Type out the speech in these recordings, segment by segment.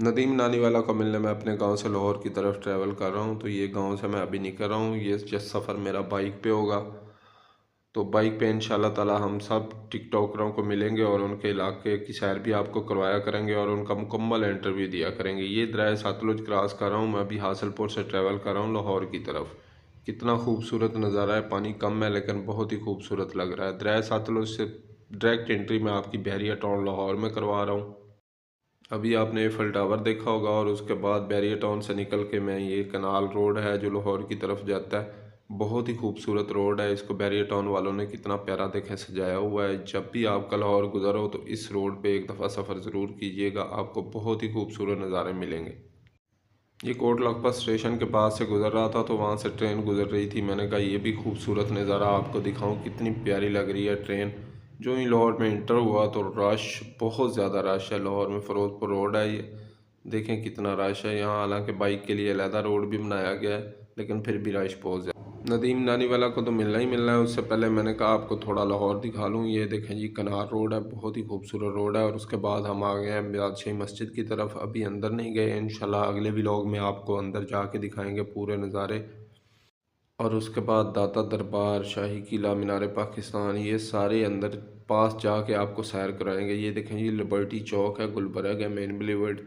नदीम नानीवाला को मिलने मैं अपने गांव से लाहौर की तरफ ट्रैवल कर रहा हूं। तो ये गांव से मैं अभी निकल रहा हूं। ये जस्ट सफ़र मेरा बाइक पे होगा। तो बाइक पे इंशाल्लाह ताला हम सब टिकटॉकरों को मिलेंगे और उनके इलाके की सैर भी आपको करवाया करेंगे और उनका मुकम्मल इंटरव्यू दिया करेंगे। ये दरिया सतलुज क्रॉस कर रहा हूँ मैं अभी, हासिलपुर से ट्रैवल कर रहा हूँ लाहौर की तरफ। कितना खूबसूरत नज़ारा है, पानी कम है लेकिन बहुत ही खूबसूरत लग रहा है। दरिया सतलुज से डायरेक्ट एंट्री मैं आपकी बहरिया टाउन लाहौर में करवा रहा हूँ। अभी आपने एफल टावर देखा होगा और उसके बाद बैरियर टाउन से निकल के मैं, ये कनाल रोड है जो लाहौर की तरफ जाता है। बहुत ही खूबसूरत रोड है। इसको बैरियर टाउन वालों ने कितना प्यारा देखें सजाया हुआ है। जब भी आपका लाहौर गुजरो तो इस रोड पे एक दफ़ा सफ़र ज़रूर कीजिएगा, आपको बहुत ही खूबसूरत नज़ारे मिलेंगे। ये कोट लखपत स्टेशन के पास से गुज़र रहा था तो वहाँ से ट्रेन गुज़र रही थी। मैंने कहा ये भी खूबसूरत नज़ारा आपको दिखाऊं, कितनी प्यारी लग रही है ट्रेन। जो ही लाहौर में इंटर हुआ तो रश, बहुत ज़्यादा रश है। लाहौर में फ़िरोज़पुर रोड है ये, देखें कितना रश है यहाँ। हालांकि बाइक के लिए अलहदा रोड भी बनाया गया है लेकिन फिर भी रश बहुत ज़्यादा। नदीम नानीवाला को तो मिलना ही मिलना है। उससे पहले मैंने कहा आपको थोड़ा लाहौर दिखा लूँ। ये देखें जी, कनार रोड है, बहुत ही खूबसूरत रोड है। और उसके बाद हम आ गए हैं बादशाही मस्जिद की तरफ। अभी अंदर नहीं गए, इंशाल्लाह अगले व्लॉग में आपको अंदर जाके दिखाएंगे पूरे नज़ारे। और उसके बाद दाता दरबार, शाही किला, मीनार पाकिस्तान, ये सारे अंदर पास जाके आपको सैर कराएंगे। ये देखें ये लिबर्टी चौक है, गुलबर्ग है, मेन बुलेवार्ड,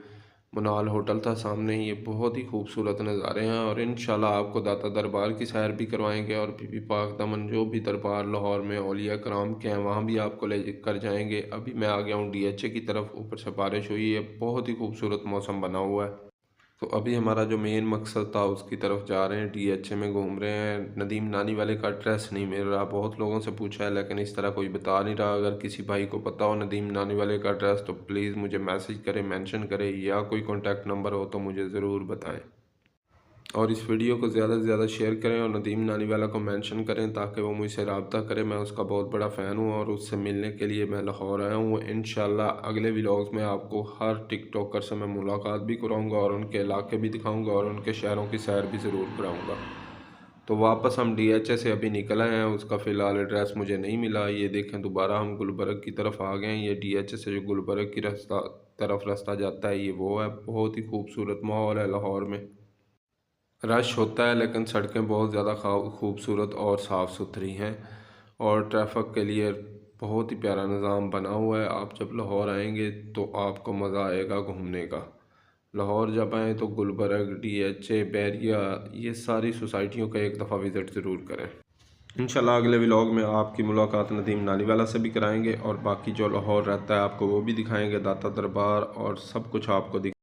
मुनाल होटल था सामने। ये बहुत ही खूबसूरत नज़ारे हैं और इंशाल्लाह आपको दाता दरबार की सैर भी करवाएंगे। और बीबी पाक दमन जो भी दरबार लाहौर में औलिया कराम के हैं वहाँ भी आपको ले कर जाएंगे। अभी मैं आ गया हूँ DHA की तरफ। ऊपर से बारिश हुई है, बहुत ही खूबसूरत मौसम बना हुआ है। तो अभी हमारा जो मेन मकसद था उसकी तरफ जा रहे हैं। DHA में घूम रहे हैं। नदीम नानीवाले का एड्रेस नहीं मिल रहा, बहुत लोगों से पूछा है लेकिन इस तरह कोई बता नहीं रहा। अगर किसी भाई को पता हो नदीम नानीवाले का एड्रेस तो प्लीज़ मुझे मैसेज करें, मेंशन करें, या कोई कॉन्टैक्ट नंबर हो तो मुझे ज़रूर बताएं। और इस वीडियो को ज़्यादा से ज़्यादा शेयर करें और नदीम नानीवाला को मेंशन करें ताकि वो मुझसे रब्ता करे। मैं उसका बहुत बड़ा फ़ैन हूँ और उससे मिलने के लिए मैं लाहौर आया हूँ। इंशाल्लाह अगले व्लॉग्स में आपको हर टिकटॉकर से मैं मुलाकात भी कराऊँगा और उनके इलाके भी दिखाऊँगा और उनके शहरों की सैर भी ज़रूर कराऊँगा। तो वापस हम DHA से अभी निकल आए हैं। उसका फ़िलहाल एड्रेस मुझे नहीं मिला। ये देखें दोबारा हम गुलबर्ग की तरफ आ गए हैं। ये DHA से जो गुलबर्ग की रास्ता जाता है, ये वो है। बहुत ही खूबसूरत माहौल है लाहौर में। रश होता है लेकिन सड़कें बहुत ज़्यादा खूबसूरत और साफ़ सुथरी हैं और ट्रैफिक के लिए बहुत ही प्यारा निज़ाम बना हुआ है। आप जब लाहौर आएंगे तो आपको मज़ा आएगा घूमने का। लाहौर जब आएँ तो गुलबर्ग, DHA, बैरिया, ये सारी सोसाइटियों का एक दफ़ा विज़िट ज़रूर करें। इंशाल्लाह अगले व्लॉग में आपकी मुलाकात नदीम नानीवाला से भी कराएंगे और बाकी जो लाहौर रहता है आपको वो भी दिखाएंगे, दाता दरबार और सब कुछ आपको